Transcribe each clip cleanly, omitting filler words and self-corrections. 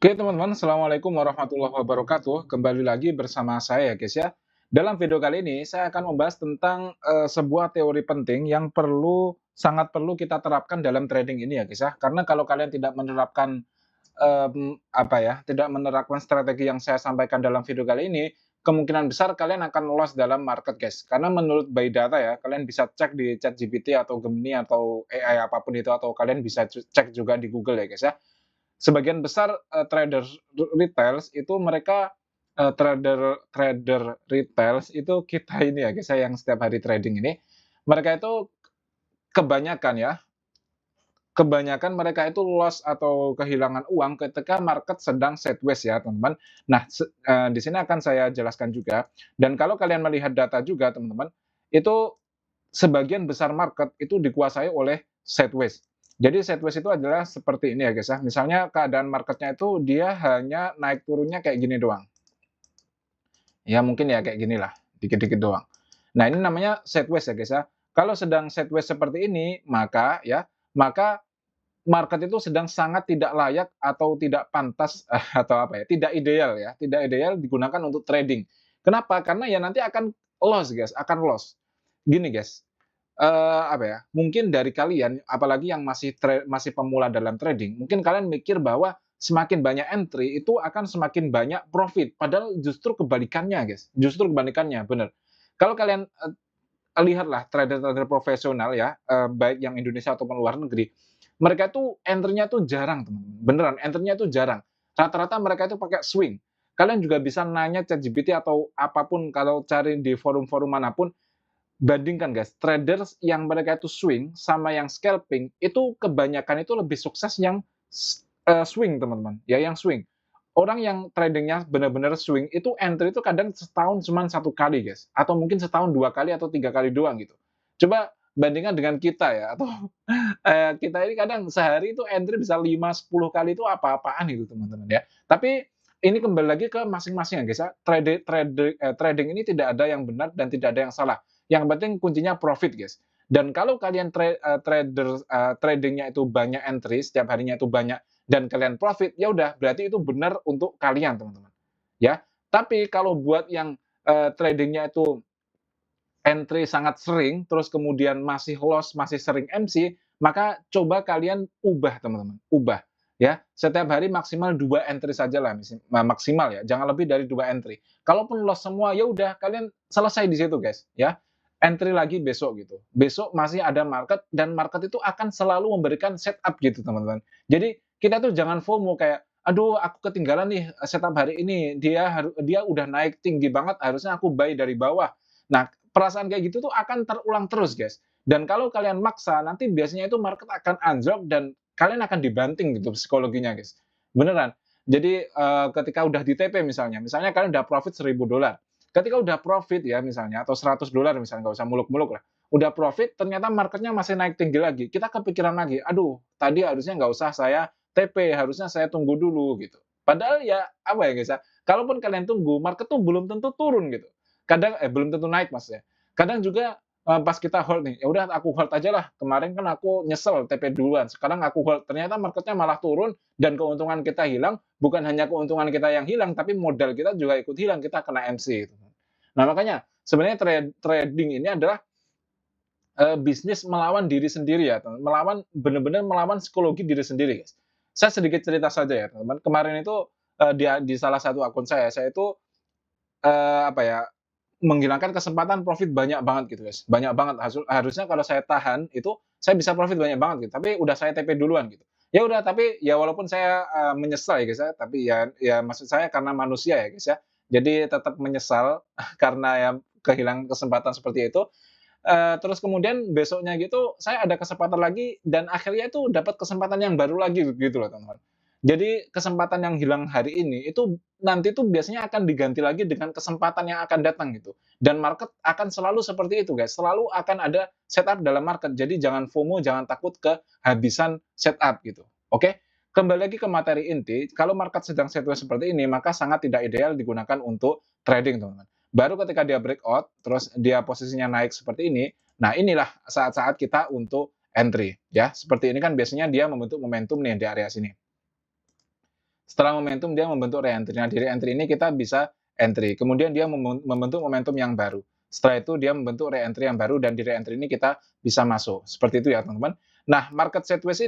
Oke teman-teman, Assalamualaikum warahmatullahi wabarakatuh. Kembali lagi bersama saya ya guys ya. Dalam video kali ini saya akan membahas tentang sebuah teori penting yang sangat perlu kita terapkan dalam trading ini ya guys ya. Karena kalau kalian tidak menerapkan tidak menerapkan strategi yang saya sampaikan dalam video kali ini, kemungkinan besar kalian akan loss dalam market guys. Karena menurut by data ya, kalian bisa cek di ChatGPT atau Gemini atau AI apapun itu, atau kalian bisa cek juga di Google ya guys ya. Sebagian besar trader retail itu mereka trader trader retail itu kita ini ya guys ya, yang setiap hari trading ini, mereka itu kebanyakan ya, kebanyakan mereka itu loss atau kehilangan uang ketika market sedang sideways ya teman-teman. Nah, di sini akan saya jelaskan juga, dan kalau kalian melihat data juga teman-teman, itu sebagian besar market itu dikuasai oleh sideways. Jadi sideways itu adalah seperti ini ya guys ya. Misalnya keadaan marketnya itu dia hanya naik turunnya kayak gini doang. Ya mungkin ya kayak gini lah, dikit-dikit doang. Nah ini namanya sideways ya guys ya. Kalau sedang sideways seperti ini, maka market itu sedang sangat tidak layak atau tidak pantas atau apa ya, tidak ideal digunakan untuk trading. Kenapa? Karena ya nanti akan loss guys, akan loss. Gini guys, mungkin dari kalian, apalagi yang masih pemula dalam trading, mungkin kalian mikir bahwa semakin banyak entry itu akan semakin banyak profit, padahal justru kebalikannya, guys. Justru kebalikannya, bener. Kalau kalian, lihatlah trader-trader profesional ya, baik yang Indonesia ataupun luar negeri, mereka tuh entry-nya tuh jarang, teman-teman, beneran entry-nya tuh jarang. Rata-rata mereka itu pakai swing. Kalian juga bisa nanya ChatGPT atau apapun kalau cari di forum-forum manapun. Bandingkan guys, traders yang mereka itu swing sama yang scalping, itu kebanyakan itu lebih sukses yang swing teman-teman, ya yang swing. Orang yang tradingnya benar-benar swing, itu entry itu kadang setahun cuma satu kali guys, atau mungkin setahun 2 kali atau 3 kali doang gitu. Coba bandingkan dengan kita ya, atau kita ini kadang sehari itu entry bisa 5, 10 kali itu apa-apaan itu teman-teman ya. Tapi ini kembali lagi ke masing-masing ya guys ya, trading ini tidak ada yang benar dan tidak ada yang salah. Yang penting kuncinya profit guys. Dan kalau kalian tradingnya itu banyak entry, setiap harinya itu banyak dan kalian profit, ya udah berarti itu benar untuk kalian teman-teman. Ya. Tapi kalau buat yang tradingnya itu entry sangat sering, terus kemudian masih loss, masih sering MC, maka coba kalian ubah teman-teman, ubah. Ya, setiap hari maksimal 2 entry saja lah, maksimal ya, jangan lebih dari 2 entry. Kalaupun loss semua, ya udah kalian selesai di situ guys, ya. Entry lagi besok gitu. Besok masih ada market dan market itu akan selalu memberikan setup gitu teman-teman. Jadi kita tuh jangan FOMO kayak, aduh aku ketinggalan nih setup hari ini, dia udah naik tinggi banget, harusnya aku buy dari bawah. Nah, perasaan kayak gitu tuh akan terulang terus guys. Dan kalau kalian maksa, nanti biasanya itu market akan anjlok dan kalian akan dibanting gitu psikologinya guys. Beneran. Jadi ketika udah di TP misalnya kalian udah profit $1.000. Ketika udah profit ya misalnya, atau $100 misalnya, nggak usah muluk-muluk lah. Udah profit, ternyata marketnya masih naik tinggi lagi. Kita kepikiran lagi, aduh tadi harusnya nggak usah saya TP, harusnya saya tunggu dulu gitu. Padahal ya apa ya guys ya, kalaupun kalian tunggu, market tuh belum tentu turun gitu. Kadang belum tentu naik maksudnya. Kadang juga pas kita hold nih, ya udah aku hold aja lah. Kemarin kan aku nyesel TP duluan, sekarang aku hold. Ternyata marketnya malah turun dan keuntungan kita hilang. Bukan hanya keuntungan kita yang hilang, tapi modal kita juga ikut hilang. Kita kena MC. Gitu. Nah makanya sebenarnya trading ini adalah bisnis melawan diri sendiri ya, teman. Benar-benar melawan psikologi diri sendiri, guys. Saya sedikit cerita saja ya, teman-teman. Kemarin itu di salah satu akun saya itu apa ya, menghilangkan kesempatan profit banyak banget gitu, guys. Banyak banget, harusnya kalau saya tahan itu, saya bisa profit banyak banget gitu, tapi udah saya TP duluan gitu. Ya udah, tapi ya walaupun saya, menyesal ya, guys, ya, tapi ya maksud saya karena manusia ya, guys, ya. Jadi tetap menyesal karena ya kehilangan kesempatan seperti itu, terus kemudian besoknya gitu saya ada kesempatan lagi dan akhirnya itu dapat kesempatan yang baru lagi gitu loh, teman-teman. Jadi kesempatan yang hilang hari ini itu nanti tuh biasanya akan diganti lagi dengan kesempatan yang akan datang gitu. Dan market akan selalu seperti itu guys, selalu akan ada setup dalam market. Jadi jangan FOMO, jangan takut kehabisan setup gitu. Oke? Kembali lagi ke materi inti, kalau market sedang sideways seperti ini, maka sangat tidak ideal digunakan untuk trading, teman-teman. Baru ketika dia breakout, terus dia posisinya naik seperti ini, nah inilah saat-saat kita untuk entry ya. Seperti ini kan biasanya dia membentuk momentum nih di area sini. Setelah momentum dia membentuk re-entry. Nah, di re-entry ini kita bisa entry. Kemudian dia membentuk momentum yang baru. Setelah itu dia membentuk re-entry yang baru dan di re-entry ini kita bisa masuk. Seperti itu ya, teman-teman. Nah, market sideways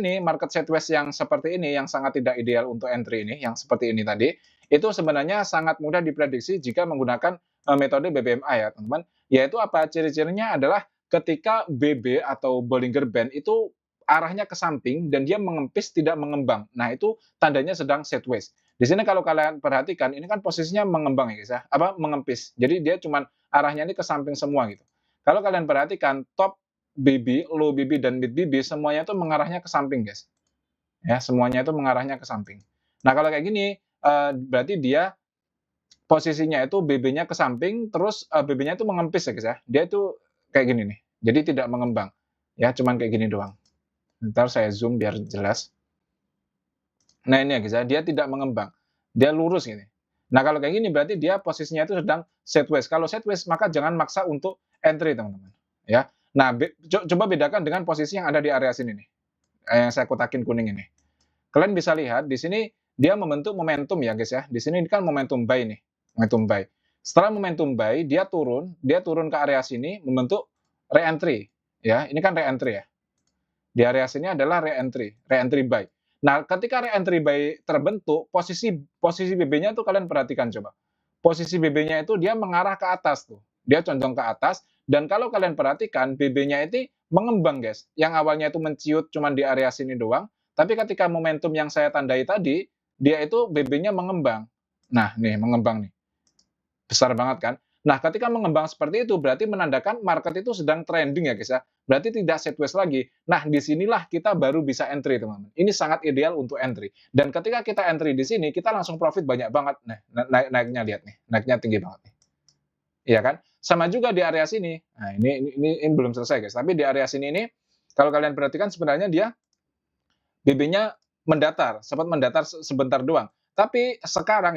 yang seperti ini yang sangat tidak ideal untuk entry ini, yang seperti ini tadi, itu sebenarnya sangat mudah diprediksi jika menggunakan metode BBMA ya, teman-teman. Yaitu apa? Ciri-cirinya adalah ketika BB atau Bollinger Band itu arahnya ke samping dan dia mengempis tidak mengembang. Nah, itu tandanya sedang sideways. Di sini kalau kalian perhatikan, ini kan posisinya mengembang ya guys ya, apa mengempis. Jadi dia cuman arahnya ini ke samping semua gitu. Kalau kalian perhatikan top BB, low BB dan mid BB semuanya itu mengarahnya ke samping guys. Ya, semuanya itu mengarahnya ke samping. Nah, kalau kayak gini berarti dia posisinya itu BB-nya ke samping terus BB-nya itu mengempis ya guys ya. Dia itu kayak gini nih. Jadi tidak mengembang. Ya, cuman kayak gini doang. Ntar saya zoom biar jelas. Nah ini ya guys ya, dia tidak mengembang. Dia lurus gini. Nah kalau kayak gini berarti dia posisinya itu sedang sideways. Kalau sideways maka jangan maksa untuk entry teman-teman. Ya. Nah coba bedakan dengan posisi yang ada di area sini nih. Yang saya kotakin kuning ini. Kalian bisa lihat di sini dia membentuk momentum ya guys ya. Di sini kan momentum buy nih. Momentum buy. Setelah momentum buy dia turun ke area sini membentuk re-entry. Ya, ini kan re-entry ya. Di area sini adalah re-entry buy. Nah, ketika re-entry buy terbentuk, posisi BB-nya tuh kalian perhatikan coba. Posisi BB-nya itu dia mengarah ke atas tuh. Dia condong ke atas dan kalau kalian perhatikan BB-nya itu mengembang, guys. Yang awalnya itu menciut cuma di area sini doang, tapi ketika momentum yang saya tandai tadi, dia itu BB-nya mengembang. Nah, nih mengembang nih. Besar banget kan? Nah, ketika mengembang seperti itu berarti menandakan market itu sedang trending ya guys ya. Berarti tidak sideways lagi. Nah, disinilah kita baru bisa entry teman-teman. Ini sangat ideal untuk entry. Dan ketika kita entry di sini, kita langsung profit banyak banget. Nah, naiknya lihat nih, naiknya tinggi banget nih. Iya kan? Sama juga di area sini. Nah, ini belum selesai guys. Tapi di area sini ini, kalau kalian perhatikan sebenarnya dia BB-nya mendatar, sempat mendatar sebentar doang. Tapi sekarang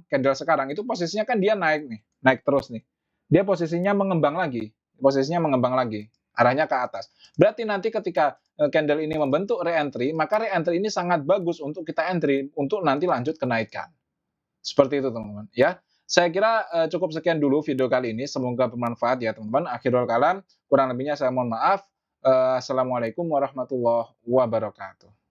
candle sekarang itu posisinya kan dia naik nih, naik terus nih. Dia posisinya mengembang lagi, arahnya ke atas. Berarti nanti ketika candle ini membentuk re-entry, maka re-entry ini sangat bagus untuk kita entry untuk nanti lanjut kenaikan. Seperti itu teman-teman ya. Saya kira cukup sekian dulu video kali ini, semoga bermanfaat ya teman-teman. Akhirul kalam, kurang lebihnya saya mohon maaf. Assalamualaikum warahmatullahi wabarakatuh.